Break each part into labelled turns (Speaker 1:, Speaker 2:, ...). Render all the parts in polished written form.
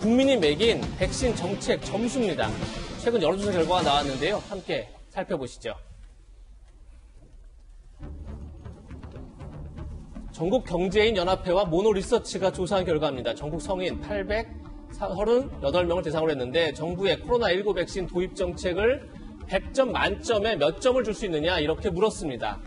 Speaker 1: 국민이 매긴 백신 정책 점수입니다. 최근 여론조사 결과가 나왔는데요. 함께 살펴보시죠. 전국경제인연합회와 모노리서치가 조사한 결과입니다. 전국 성인 838명을 대상으로 했는데 정부의 코로나19 백신 도입 정책을 100점 만점에 몇 점을 줄 수 있느냐 이렇게 물었습니다.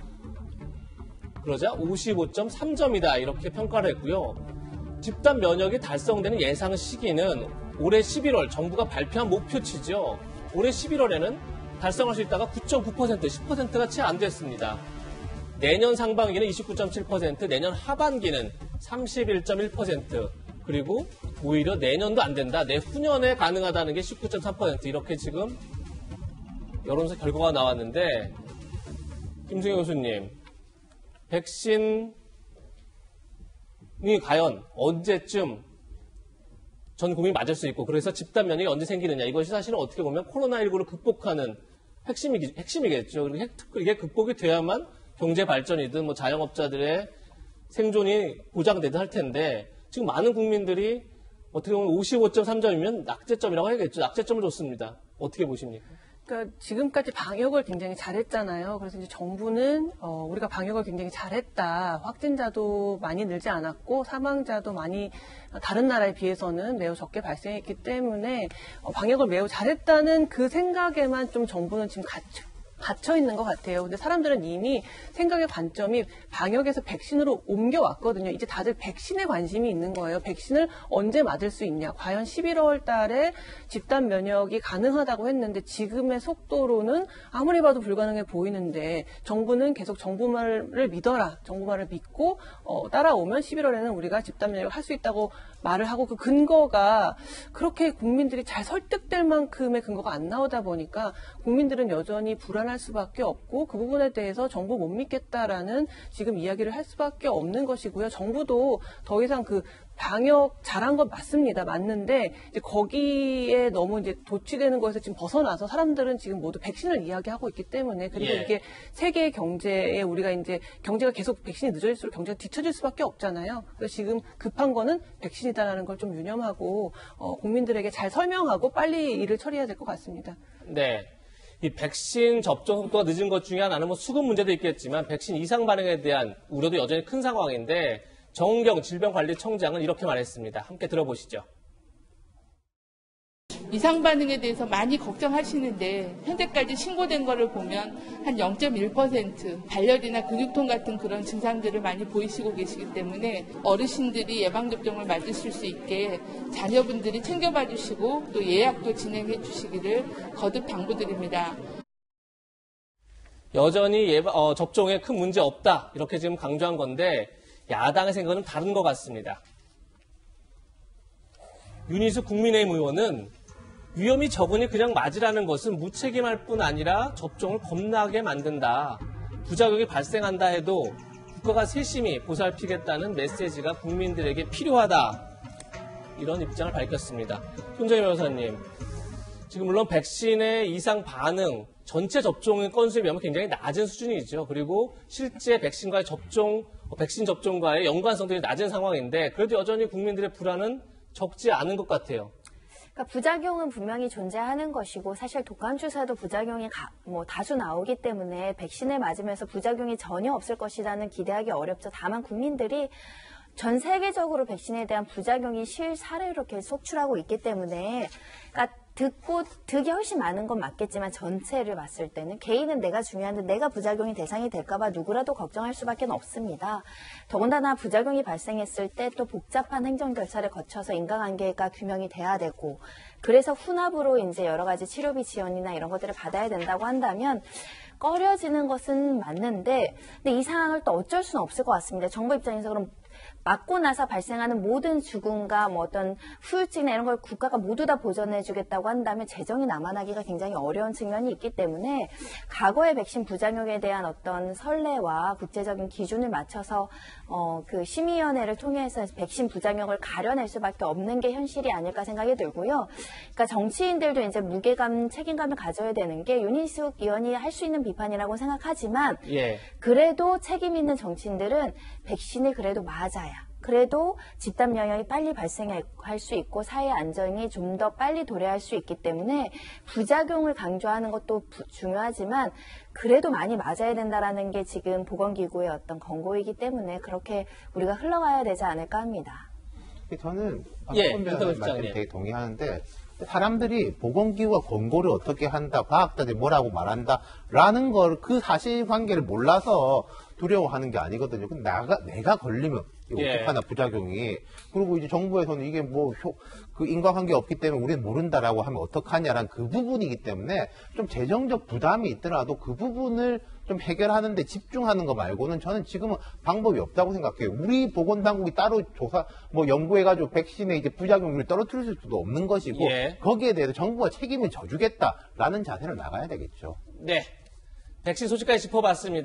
Speaker 1: 그러자 55.3점이다 이렇게 평가를 했고요. 집단 면역이 달성되는 예상 시기는 올해 11월 정부가 발표한 목표치죠. 올해 11월에는 달성할 수 있다가 9.9%, 10%가 채 안 됐습니다. 내년 상반기는 29.7%, 내년 하반기는 31.1%, 그리고 오히려 내년도 안 된다, 내후년에 가능하다는 게 19.3% 이렇게 지금 여론조사 결과가 나왔는데 김승현 교수님, 백신이 과연 언제쯤 전 국민이 맞을 수 있고 그래서 집단 면역이 언제 생기느냐 이것이 사실은 어떻게 보면 코로나19를 극복하는 핵심이겠죠. 그리고 이게 극복이 돼야만 경제 발전이든 뭐 자영업자들의 생존이 보장되든 할 텐데 지금 많은 국민들이 어떻게 보면 55.3점이면 낙제점이라고 해야겠죠. 낙제점을 줬습니다. 어떻게 보십니까?
Speaker 2: 그러니까 지금까지 방역을 굉장히 잘했잖아요. 그래서 이제 정부는 우리가 방역을 굉장히 잘했다. 확진자도 많이 늘지 않았고 사망자도 많이 다른 나라에 비해서는 매우 적게 발생했기 때문에 방역을 매우 잘했다는 그 생각에만 좀 정부는 지금 갇혀 있는 것 같아요. 근데 사람들은 이미 생각의 관점이 방역에서 백신으로 옮겨왔거든요. 이제 다들 백신에 관심이 있는 거예요. 백신을 언제 맞을 수 있냐. 과연 11월 달에 집단 면역이 가능하다고 했는데 지금의 속도로는 아무리 봐도 불가능해 보이는데 정부는 계속 정부 말을 믿어라. 정부 말을 믿고 따라오면 11월에는 우리가 집단 면역을 할 수 있다고 말을 하고 그 근거가 그렇게 국민들이 잘 설득될 만큼의 근거가 안 나오다 보니까 국민들은 여전히 불안할 수밖에 없고 그 부분에 대해서 정부 못 믿겠다라는 지금 이야기를 할 수밖에 없는 것이고요. 정부도 더 이상 그 방역 잘한 건 맞습니다. 맞는데 이제 거기에 너무 이제 도취되는 거에서 지금 벗어나서 사람들은 지금 모두 백신을 이야기하고 있기 때문에 그리고 이게 세계 경제에 우리가 이제 경제가 계속 백신이 늦어질수록 경제가 뒤처질 수밖에 없잖아요. 그래서 지금 급한 거는 백신이다라는 걸 좀 유념하고 국민들에게 잘 설명하고 빨리 일을 처리해야 될 것 같습니다.
Speaker 1: 네. 이 백신 접종 속도가 늦은 것 중에 하나는 뭐 수급 문제도 있겠지만 백신 이상 반응에 대한 우려도 여전히 큰 상황인데 정은경 질병관리청장은 이렇게 말했습니다. 함께 들어보시죠.
Speaker 3: 이상 반응에 대해서 많이 걱정하시는데 현재까지 신고된 거를 보면 한 0.1% 발열이나 근육통 같은 그런 증상들을 많이 보이시고 계시기 때문에 어르신들이 예방접종을 맞으실 수 있게 자녀분들이 챙겨봐 주시고 또 예약도 진행해 주시기를 거듭 당부드립니다.
Speaker 1: 여전히 접종에 큰 문제 없다 이렇게 지금 강조한 건데 야당의 생각은 다른 것 같습니다. 윤희숙 국민의힘 의원은 위험이 적으니 그냥 맞으라는 것은 무책임할 뿐 아니라 접종을 겁나게 만든다. 부작용이 발생한다 해도 국가가 세심히 보살피겠다는 메시지가 국민들에게 필요하다. 이런 입장을 밝혔습니다. 손정희 변호사님, 지금 물론 백신의 이상 반응, 전체 접종 건수에 비하면 굉장히 낮은 수준이죠. 그리고 실제 백신 접종과의 연관성들이 낮은 상황인데 그래도 여전히 국민들의 불안은 적지 않은 것 같아요.
Speaker 4: 그러니까 부작용은 분명히 존재하는 것이고 사실 독감 주사도 부작용이 다수 나오기 때문에 백신을 맞으면서 부작용이 전혀 없을 것이라는 기대하기 어렵죠. 다만 국민들이 전 세계적으로 백신에 대한 부작용이 실사례로 이렇게 속출하고 있기 때문에 그러니까 득이 훨씬 많은 건 맞겠지만 전체를 봤을 때는 개인은 내가 중요한데 내가 부작용이 대상이 될까봐 누구라도 걱정할 수밖에 없습니다. 더군다나 부작용이 발생했을 때 또 복잡한 행정 절차를 거쳐서 인과관계가 규명이 돼야 되고 그래서 훈합으로 이제 여러 가지 치료비 지원이나 이런 것들을 받아야 된다고 한다면 꺼려지는 것은 맞는데 근데 이 상황을 또 어쩔 수는 없을 것 같습니다. 정부 입장에서 그럼 맞고 나서 발생하는 모든 죽음과 뭐 어떤 후유증이나 이런 걸 국가가 모두 다 보전해주겠다고 한다면 재정이 남아나기가 굉장히 어려운 측면이 있기 때문에 과거의 백신 부작용에 대한 어떤 선례와 국제적인 기준을 맞춰서 그 심의위원회를 통해서 백신 부작용을 가려낼 수밖에 없는 게 현실이 아닐까 생각이 들고요. 그러니까 정치인들도 이제 무게감, 책임감을 가져야 되는 게 윤희숙 의원이 할 수 있는 비판이라고 생각하지만 그래도 책임 있는 정치인들은 백신이 그래도 맞아야. 그래도 집단 면역이 빨리 발생할 수 있고 사회 안정이 좀 더 빨리 도래할 수 있기 때문에 부작용을 강조하는 것도 중요하지만 그래도 많이 맞아야 된다라는 게 지금 보건기구의 어떤 권고이기 때문에 그렇게 우리가 흘러가야 되지 않을까 합니다.
Speaker 5: 저는
Speaker 1: 예,
Speaker 5: 박범
Speaker 1: 윤석열
Speaker 5: 변호사님 말씀
Speaker 1: 실장님.
Speaker 5: 되게 동의하는데 사람들이 보건기구가 권고를 어떻게 한다, 과학자들이 뭐라고 말한다라는 걸 그 사실관계를 몰라서 두려워하는 게 아니거든요. 근데 내가 걸리면 이거
Speaker 1: 예.
Speaker 5: 어떡하나 부작용이. 그리고 이제 정부에서는 이게 그 인과관계 없기 때문에 우리는 모른다라고 하면 어떡하냐라는 그 부분이기 때문에 좀 재정적 부담이 있더라도 그 부분을 좀 해결하는 데 집중하는 거 말고는 저는 지금은 방법이 없다고 생각해요. 우리 보건당국이 따로 연구해가지고 백신의 이제 부작용률을 떨어뜨릴 수도 없는 것이고
Speaker 1: 예.
Speaker 5: 거기에 대해서 정부가 책임을 져주겠다라는 자세로 나가야 되겠죠.
Speaker 1: 네. 백신 소식까지 짚어봤습니다.